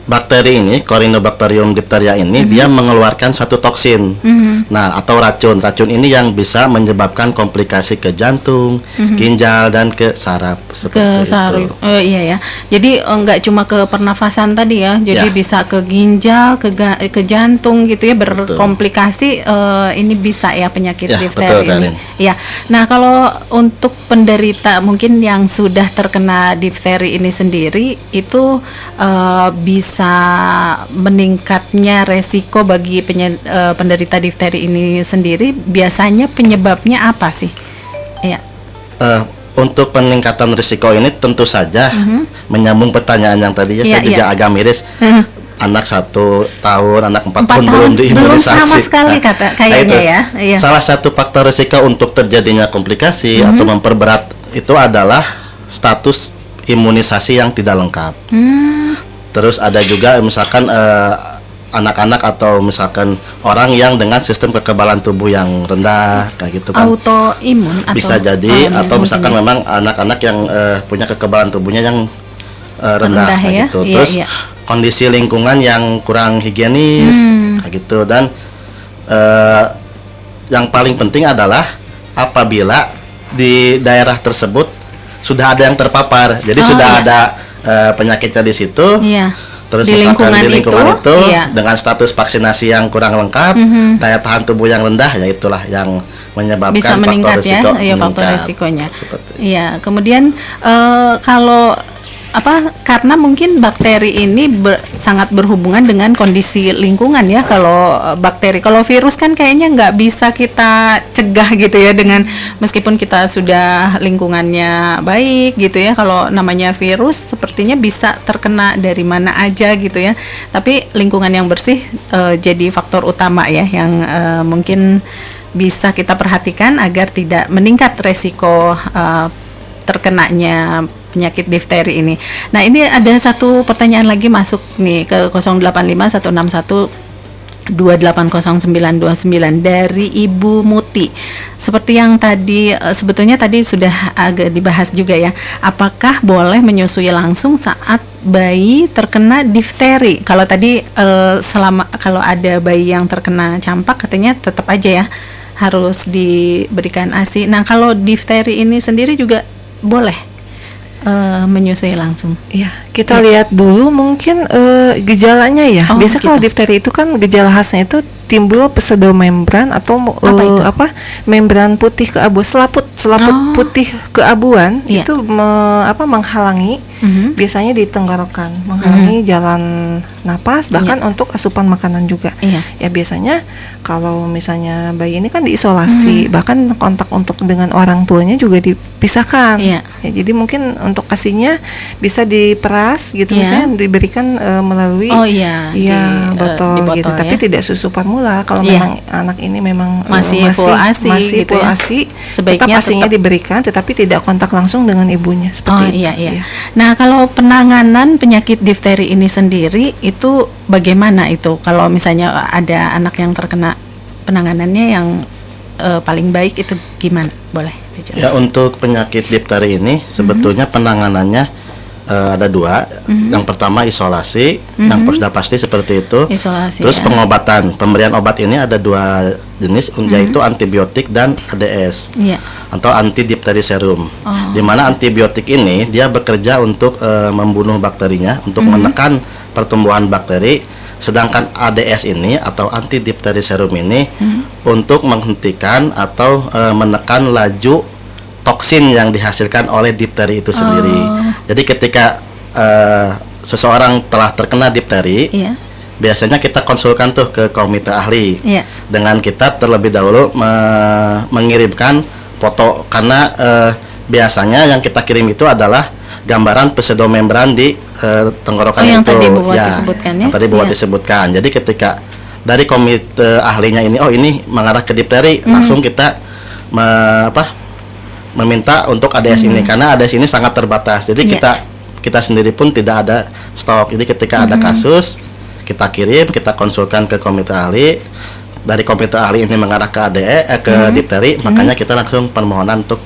bakteri ini, Corynebacterium diphtheria ini dia mengeluarkan satu toksin. Nah, atau racun. Racun ini yang bisa menyebabkan komplikasi ke jantung, ginjal dan ke saraf seperti itu. Iya ya. Jadi enggak cuma ke pernafasan tadi ya. Jadi bisa ke ginjal, ke jantung gitu ya, berkomplikasi. Ini bisa ya penyakit difteri ini. Ya. Nah, kalau untuk penderita mungkin yang sudah terkena difteri ini sendiri itu bisa meningkatnya resiko bagi penderita difteri ini sendiri, biasanya penyebabnya apa sih? Ya. Untuk peningkatan risiko ini tentu saja menyambung pertanyaan yang tadi saya juga agak miris. Anak 1 tahun, anak 4 tahun belum diimunisasi. Belum sama sekali kayaknya ya. Iya. Salah satu faktor risiko untuk terjadinya komplikasi atau memperberat itu adalah status imunisasi yang tidak lengkap. Terus ada juga misalkan anak-anak atau misalkan orang yang dengan sistem kekebalan tubuh yang rendah kayak gitu kan. Autoimun bisa jadi atau misalkan memang anak-anak yang punya kekebalan tubuhnya yang rendah kayak ya? gitu. Terus kondisi lingkungan yang kurang higienis kayak gitu, dan yang paling penting adalah apabila di daerah tersebut sudah ada yang terpapar. Jadi sudah ada penyakitnya di situ, terus di lingkungan itu dengan status vaksinasi yang kurang lengkap, daya tahan tubuh yang rendah, ya itulah yang menyebabkan bisa meningkat faktor risikonya. Iya, kemudian kalau karena mungkin bakteri ini sangat berhubungan dengan kondisi lingkungan ya. Kalau bakteri, kalau virus kan kayaknya nggak bisa kita cegah gitu ya, dengan meskipun kita sudah lingkungannya baik gitu ya. Kalau namanya virus sepertinya bisa terkena dari mana aja gitu ya. Tapi lingkungan yang bersih jadi faktor utama ya, yang mungkin bisa kita perhatikan agar tidak meningkat resiko terkenanya penyakit difteri ini. Nah, ini ada satu pertanyaan lagi masuk nih ke 085161280929 dari Ibu Muti. Seperti yang tadi sebetulnya tadi sudah agak dibahas juga ya. Apakah boleh menyusui langsung saat bayi terkena difteri? Kalau tadi kalau ada bayi yang terkena campak katanya tetap aja ya harus diberikan ASI. Nah, kalau difteri ini sendiri juga boleh menyusui langsung. Ya, kita lihat dulu mungkin gejalanya ya. Biasa kalau difteri itu kan gejala khasnya itu timbul pseudomembran atau membran putih selaput putih keabuan itu menghalangi biasanya di tenggorokan, menghalangi jalan napas, bahkan untuk asupan makanan juga. Ya biasanya kalau misalnya bayi ini kan diisolasi, bahkan kontak dengan orang tuanya juga dipisahkan. Ya, jadi mungkin untuk ASI-nya bisa diperas gitu, misalnya diberikan melalui botol gitu, tapi tidak susu formula. Kalau memang anak ini memang masih full ASI gitu ya, sebaiknya ASI-nya diberikan tetapi tidak kontak langsung dengan ibunya seperti itu. Nah, kalau penanganan penyakit difteri ini sendiri itu bagaimana itu? Kalau misalnya ada anak yang terkena, penanganannya yang paling baik itu gimana? Boleh dijelaskan? Ya, untuk penyakit difteri ini sebetulnya penanganannya ada dua. Yang pertama isolasi, yang sudah pasti seperti itu. Isolasi, terus pengobatan, pemberian obat ini ada dua jenis, yaitu antibiotik dan ADS atau anti difteri serum. Di mana antibiotik ini dia bekerja untuk membunuh bakterinya, untuk menekan pertumbuhan bakteri, Sedangkan ADS ini atau anti difteri serum ini untuk menghentikan atau menekan laju toksin yang dihasilkan oleh difteri itu sendiri. Jadi ketika seseorang telah terkena difteri, biasanya kita konsulkan tuh ke komite ahli dengan kita terlebih dahulu mengirimkan foto, karena biasanya yang kita kirim itu adalah gambaran pseudomembran di tenggorokan yang itu tadi buat disebutkan, yang tadi buat disebutkan. Jadi ketika dari komite ahlinya ini ini mengarah ke difteri, langsung kita meminta untuk ADS ini, karena ADS ini sangat terbatas. Jadi kita sendiri pun tidak ada stok. Jadi ketika ada kasus, kita kirim, kita konsulkan ke komite ahli. Dari komite ahli ini mengarah ke ke difteri, makanya kita langsung permohonan untuk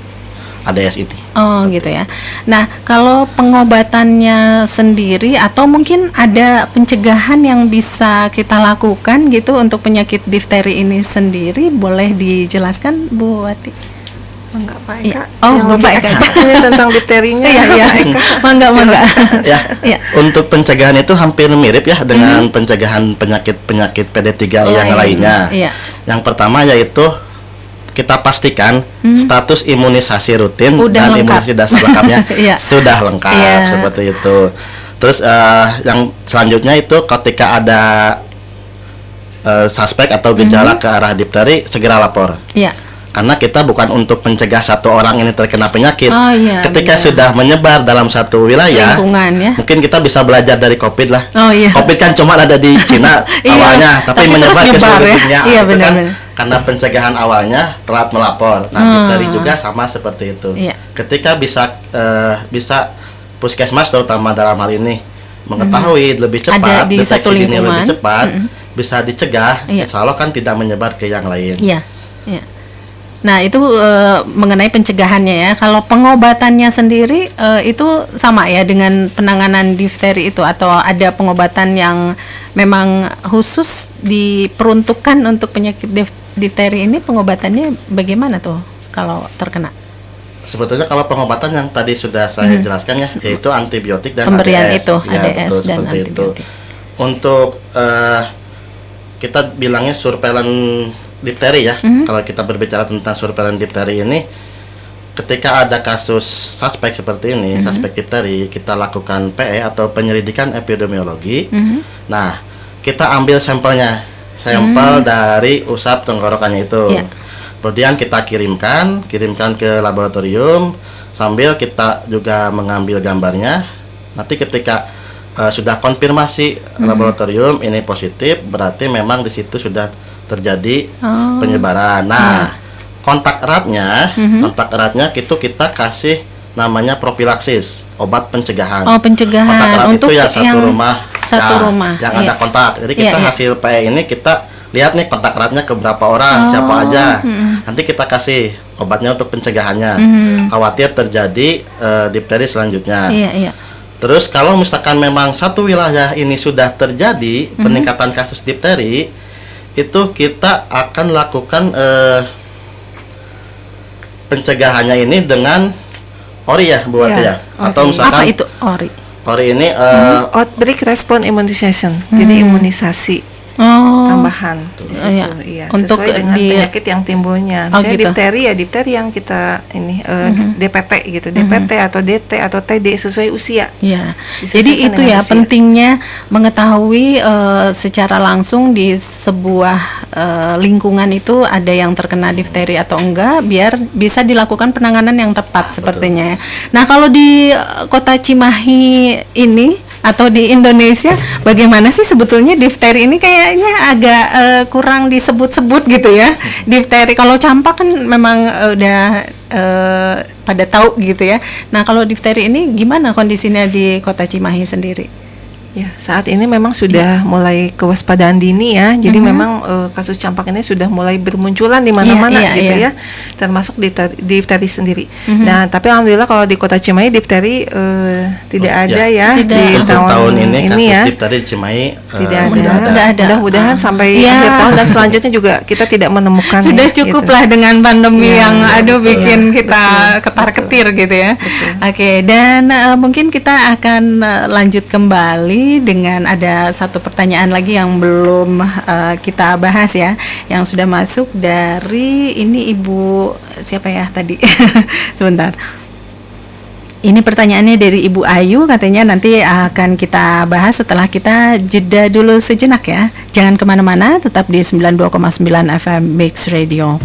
ADS ini. Oh gitu ya. Nah kalau pengobatannya sendiri atau mungkin ada pencegahan yang bisa kita lakukan gitu untuk penyakit difteri ini sendiri, boleh dijelaskan Bu Wati? Enggak Pak Eka. Bapak Eka tentang difterinya. Mangga. Ya. Untuk pencegahan itu hampir mirip ya dengan pencegahan penyakit PD3 yang lainnya. Yang pertama yaitu kita pastikan status imunisasi rutin dan imunisasi dasar lengkapnya sudah lengkap, seperti itu. Terus yang selanjutnya itu ketika ada suspek atau gejala ke arah difteri, segera lapor. Karena kita bukan untuk mencegah satu orang ini terkena penyakit. Ketika sudah menyebar dalam satu wilayah, mungkin kita bisa belajar dari COVID lah. COVID kan cuma ada di Cina awalnya, tapi menyebar ke seluruh dunia. Karena pencegahan awalnya telat melapor. Nah, difteri juga sama seperti itu. Ketika bisa puskesmas terutama dalam hal ini mengetahui lebih cepat, deteksi dini lebih cepat, bisa dicegah, insya Allah kan tidak menyebar ke yang lain. Nah itu mengenai pencegahannya ya. Kalau pengobatannya sendiri itu sama ya dengan penanganan difteri itu, atau ada pengobatan yang memang khusus diperuntukkan untuk penyakit difteri ini? Pengobatannya bagaimana tuh kalau terkena? Sebetulnya kalau pengobatan yang tadi sudah saya jelaskan ya, yaitu antibiotik dan pemberian ADS. Itu ADS betul, dan antibiotik. Untuk kita bilangnya surveillance difteri ya. Kalau kita berbicara tentang surveillance difteri ini, ketika ada kasus suspek seperti ini, suspek difteri, kita lakukan PE atau penyelidikan epidemiologi. Nah, kita ambil sampelnya, sampel dari usap tenggorokannya itu. Kemudian kita kirimkan ke laboratorium, sambil kita juga mengambil gambarnya. Nanti ketika sudah konfirmasi laboratorium ini positif, berarti memang di situ sudah terjadi penyebaran. Nah, kontak eratnya itu kita kasih namanya propilaksis, obat pencegahan. Pencegahan kontak erat untuk itu yang satu rumah yang ada iya. kontak. Jadi kita hasil PE ini kita lihat nih kontak eratnya ke berapa orang, siapa aja. Nanti kita kasih obatnya untuk pencegahannya. Khawatir terjadi difteri selanjutnya. Terus kalau misalkan memang satu wilayah ini sudah terjadi peningkatan kasus difteri, itu kita akan lakukan pencegahannya ini dengan ORI ya, Bu Wati ya. Atau misalkan apa itu ORI? ORI ini outbreak response immunization. Jadi imunisasi tambahan di situ, untuk sesuai dengan penyakit yang timbulnya. Misalnya difteri yang kita ini DPT gitu, DPT atau DT atau TD sesuai usia. Jadi itu ya usia. Pentingnya mengetahui secara langsung di sebuah lingkungan itu ada yang terkena difteri atau enggak, biar bisa dilakukan penanganan yang tepat sepertinya. Nah kalau di Kota Cimahi ini atau di Indonesia, bagaimana sih sebetulnya difteri ini? Kayaknya agak kurang disebut-sebut gitu ya. Difteri, kalau campak kan memang udah pada tahu gitu ya. Nah kalau difteri ini gimana kondisinya di Kota Cimahi sendiri? Ya, saat ini memang sudah mulai kewaspadaan dini ya. Jadi memang kasus campak ini sudah mulai bermunculan di mana-mana gitu ya. Termasuk difteri sendiri. Nah, tapi alhamdulillah kalau di Kota Cimahi difteri tidak ada ya. Di tahun ini kasus ya. Difteri Cimahi tidak ada. Mudah-mudahan sampai akhir tahun dan selanjutnya juga kita tidak menemukan. Sudah cukup lah dengan pandemi yang bikin kita ketar-ketir gitu ya. Oke, dan mungkin kita akan lanjut kembali kembali dengan ada satu pertanyaan lagi yang belum kita bahas ya, yang sudah masuk dari ini Ibu siapa ya tadi? Sebentar. Ini pertanyaannya dari Ibu Ayu, katanya nanti akan kita bahas setelah kita jeda dulu sejenak ya. Jangan kemana-mana, tetap di 92,9 FM Mix Radio.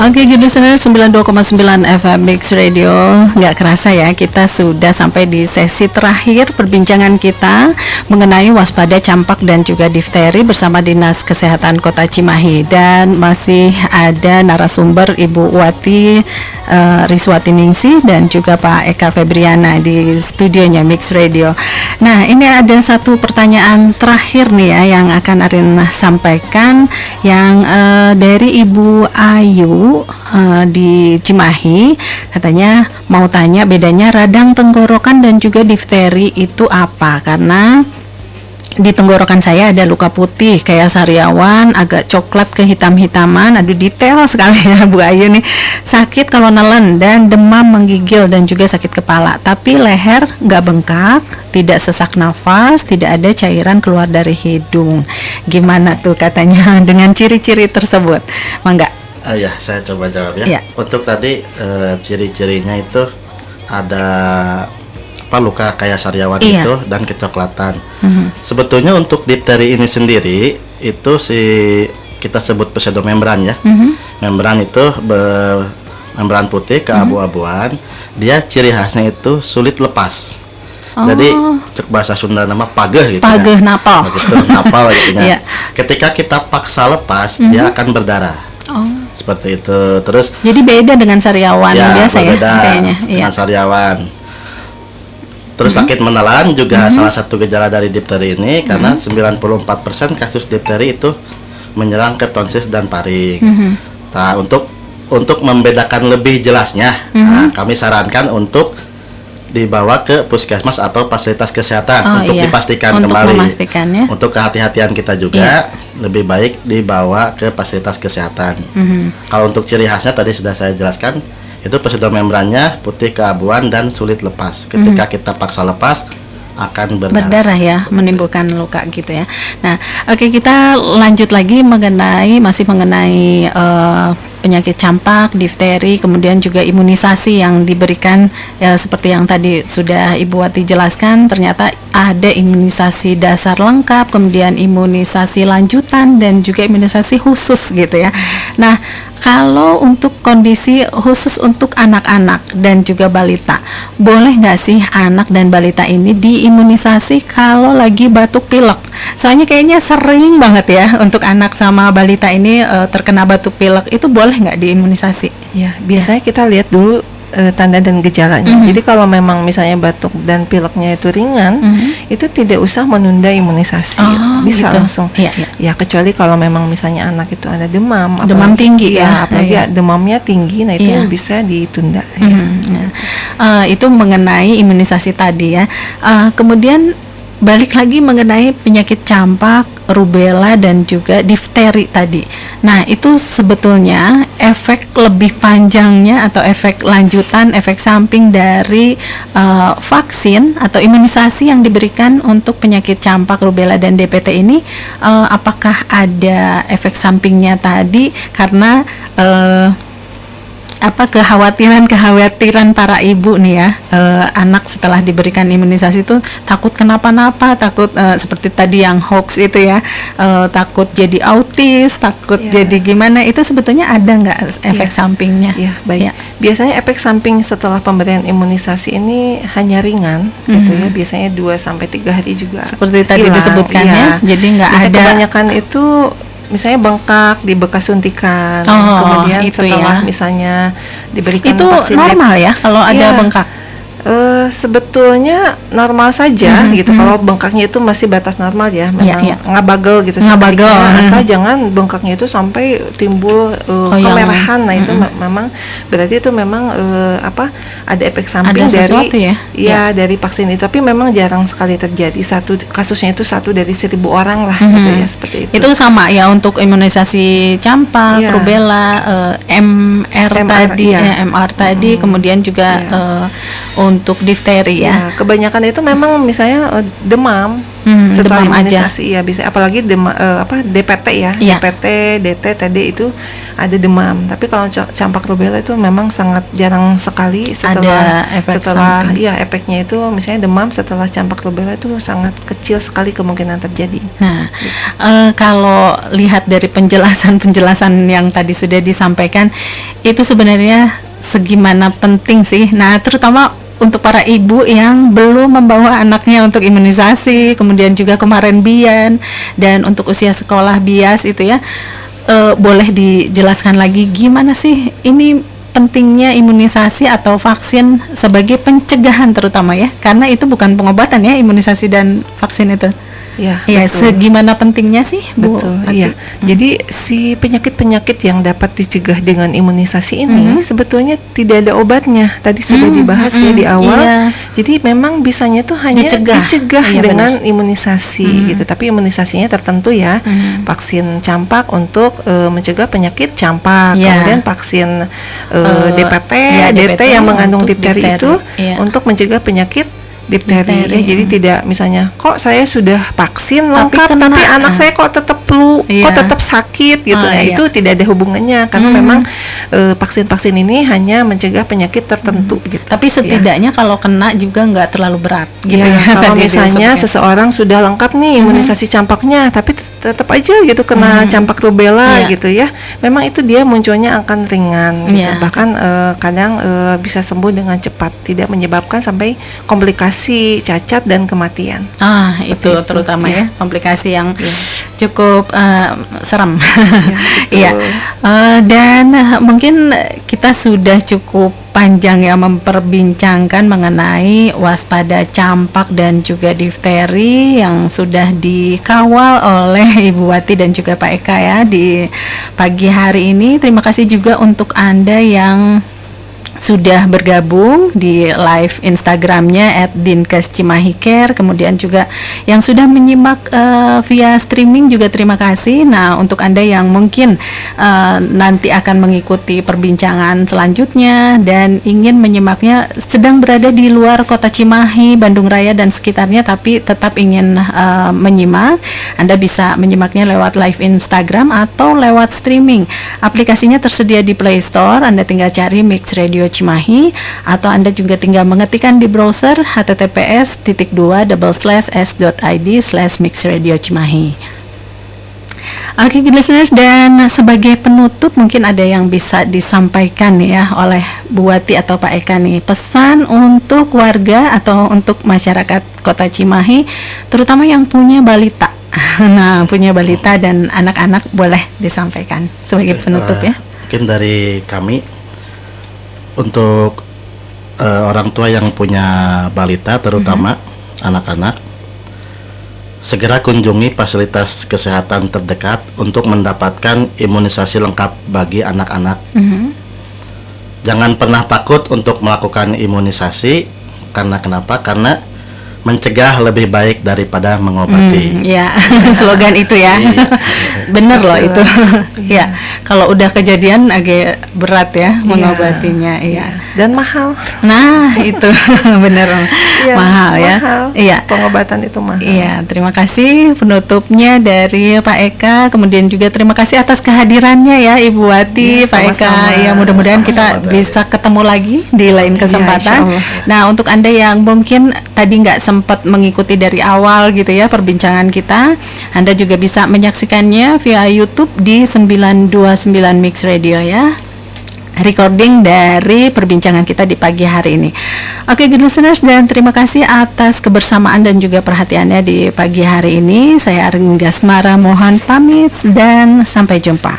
Oke, good listener, 92,9 FM Mix Radio. Nggak kerasa ya, kita sudah sampai di sesi terakhir perbincangan kita mengenai waspada campak dan juga difteri bersama Dinas Kesehatan Kota Cimahi. Dan masih ada narasumber Ibu Wati Riswati Ningsih dan juga Pak Eka Febriana di studionya Mix Radio. Nah, ini ada satu pertanyaan terakhir nih ya yang akan Arin sampaikan, yang dari Ibu Ayu di Cimahi, katanya mau tanya bedanya radang tenggorokan dan juga difteri itu apa, karena di tenggorokan saya ada luka putih kayak sariawan, agak coklat ke hitam-hitaman. Aduh, detail sekali ya Bu Ayu nih. Sakit kalau nelen dan demam menggigil dan juga sakit kepala. Tapi leher nggak bengkak, tidak sesak nafas, tidak ada cairan keluar dari hidung. Gimana tuh katanya dengan ciri-ciri tersebut? Mangga. Ya, saya coba jawab ya. Untuk tadi ciri-cirinya itu ada luka kayak sariawan itu dan kecoklatan. Sebetulnya untuk difteri ini sendiri itu kita sebut pseudomembran ya. Membran itu membran putih keabu-abuan. Dia ciri khasnya itu sulit lepas. Jadi cek bahasa Sunda nama pageh gitu. Pageh napal. Begitu, napal gitu ya. Ketika kita paksa lepas, dia akan berdarah. Seperti itu. Terus jadi beda dengan sariawan biasa ya kayaknya. Dengan sariawan. Terus sakit menelan juga salah satu gejala dari difteri ini, karena 94% kasus difteri itu menyerang ke tonsil dan paring. Nah, untuk membedakan lebih jelasnya, kami sarankan untuk dibawa ke puskesmas atau fasilitas kesehatan untuk dipastikan untuk kembali. Untuk kehati-hatian kita juga lebih baik dibawa ke fasilitas kesehatan. Kalau untuk ciri khasnya tadi sudah saya jelaskan, itu pseudomembrannya putih keabuan dan sulit lepas. Ketika kita paksa lepas akan berdarah ya, menimbulkan luka gitu ya. Nah, oke, kita lanjut lagi masih mengenai penyakit campak, difteri, kemudian juga imunisasi yang diberikan ya, seperti yang tadi sudah Ibu Wati jelaskan. Ternyata ada imunisasi dasar lengkap, kemudian imunisasi lanjutan dan juga imunisasi khusus gitu ya. Nah, kalau untuk kondisi khusus untuk anak-anak dan juga balita, boleh nggak sih anak dan balita ini diimunisasi kalau lagi batuk pilek? Soalnya kayaknya sering banget ya untuk anak sama balita ini terkena batuk pilek. Itu boleh nggak diimunisasi? Ya, biasanya kita lihat dulu tanda dan gejalanya. Jadi kalau memang misalnya batuk dan pileknya itu ringan, itu tidak usah menunda imunisasi, bisa gitu. Langsung. Ya, kecuali kalau memang misalnya anak itu ada demam tinggi apalagi demamnya tinggi, nah itu bisa ditunda. Itu mengenai imunisasi tadi ya. Kemudian balik lagi mengenai penyakit campak, rubella dan juga difteri tadi. Nah, itu sebetulnya efek lebih panjangnya atau efek lanjutan, efek samping dari vaksin atau imunisasi yang diberikan untuk penyakit campak, rubella dan DPT ini, apakah ada efek sampingnya tadi? Karena kekhawatiran para ibu nih ya, anak setelah diberikan imunisasi itu takut kenapa-napa, takut seperti tadi yang hoax itu ya, takut jadi autis, takut jadi gimana, itu sebetulnya ada nggak efek sampingnya? Baik. Biasanya efek samping setelah pemberian imunisasi ini hanya ringan gitu ya, biasanya 2-3 hari juga seperti tadi disebutkan ya, jadi nggak ada. Kebanyakan itu misalnya bengkak di bekas suntikan, kemudian setelah misalnya diberikan itu vaksin normal ya kalau ada bengkak. Sebetulnya normal saja gitu. Kalau bengkaknya itu masih batas normal ya, memang ngabagel gitu. Asal jangan bengkaknya itu sampai timbul kemerahan. Nah itu memang berarti itu memang ada efek samping dari dari vaksin itu. Tapi memang jarang sekali terjadi. Kasusnya itu 1 dari 1000 orang lah gitu ya, seperti itu. Itu sama ya untuk imunisasi campak, rubella, MR tadi, kemudian juga untuk difteri ya. Kebanyakan itu memang misalnya demam. Setelah demam imunisasi aja. ya bisa, apalagi DPT ya, DPT, DT, TD itu ada demam. Tapi kalau campak rubella itu memang sangat jarang sekali setelah efeknya itu misalnya demam setelah campak rubella itu sangat kecil sekali kemungkinan terjadi. Nah, kalau lihat dari penjelasan yang tadi sudah disampaikan itu sebenarnya segimana penting sih. Nah, terutama untuk para ibu yang belum membawa anaknya untuk imunisasi, kemudian juga kemarin BIAN, dan untuk usia sekolah BIAS itu ya, boleh dijelaskan lagi gimana sih ini pentingnya imunisasi atau vaksin sebagai pencegahan terutama ya, karena itu bukan pengobatan ya, imunisasi dan vaksin itu. Ya, segimana pentingnya sih, Bu? Betul, iya. Jadi si penyakit-penyakit yang dapat dicegah dengan imunisasi ini sebetulnya tidak ada obatnya. Tadi sudah dibahas ya di awal. Iya. Jadi memang bisanya tuh hanya dicegah dengan imunisasi gitu. Tapi imunisasinya tertentu ya. Vaksin campak untuk mencegah penyakit campak. Kemudian vaksin DPT, DT yang mengandung difteri itu untuk mencegah penyakit difteri ya. Jadi tidak misalnya kok saya sudah vaksin lengkap tapi anak saya kok tetap flu, kok tetap sakit gitu itu tidak ada hubungannya karena memang vaksin-vaksin ini hanya mencegah penyakit tertentu gitu. Tapi setidaknya kalau kena juga nggak terlalu berat gitu ya. Kalau misalnya seseorang sudah lengkap nih imunisasi campaknya tapi tetap aja gitu kena campak rubella gitu ya. Memang itu dia munculnya akan ringan gitu. Bahkan kadang bisa sembuh dengan cepat, tidak menyebabkan sampai komplikasi cacat dan kematian. Itu terutama ya komplikasi yang cukup serem. Iya. Dan mungkin kita sudah cukup panjang ya memperbincangkan mengenai waspada campak dan juga difteri yang sudah dikawal oleh Ibu Wati dan juga Pak Eka ya di pagi hari ini. Terima kasih juga untuk Anda yang sudah bergabung di live Instagramnya @dinkescimahicare, kemudian juga yang sudah menyimak via streaming juga terima kasih. Nah, untuk Anda yang mungkin nanti akan mengikuti perbincangan selanjutnya dan ingin menyimaknya sedang berada di luar kota Cimahi, Bandung Raya dan sekitarnya tapi tetap ingin menyimak, Anda bisa menyimaknya lewat live Instagram atau lewat streaming. Aplikasinya tersedia di Play Store, Anda tinggal cari Mix Radio Cimahi atau Anda juga tinggal mengetikkan di browser https://s.id/mixradiocimahi. Oke, listeners, dan sebagai penutup mungkin ada yang bisa disampaikan ya oleh Bu Wati atau Pak Eka nih, pesan untuk warga atau untuk masyarakat Kota Cimahi terutama yang punya balita. Nah, punya balita dan anak-anak boleh disampaikan sebagai penutup ya. Mungkin dari kami untuk orang tua yang punya balita terutama anak-anak, segera kunjungi fasilitas kesehatan terdekat untuk mendapatkan imunisasi lengkap bagi anak-anak. Jangan pernah takut untuk melakukan imunisasi karena kenapa? Karena mencegah lebih baik daripada mengobati. Ya, slogan itu ya. Bener loh itu. Ya, kalau udah kejadian agak berat ya mengobatinya. Iya. Dan mahal. Nah, itu bener mahal ya. Iya. Pengobatan itu mahal. Iya, terima kasih penutupnya dari Pak Eka. Kemudian juga terima kasih atas kehadirannya ya Ibu Wati, Pak Eka. Ya, mudah-mudahan kita bisa ketemu lagi di lain kesempatan. Nah, untuk Anda yang mungkin tadi nggak sempat mengikuti dari awal gitu ya perbincangan kita, Anda juga bisa menyaksikannya via YouTube di 929 Mix Radio ya, recording dari perbincangan kita di pagi hari ini. Oke, good listeners, dan terima kasih atas kebersamaan dan juga perhatiannya di pagi hari ini. Saya Arin Gasmara mohon pamit dan sampai jumpa.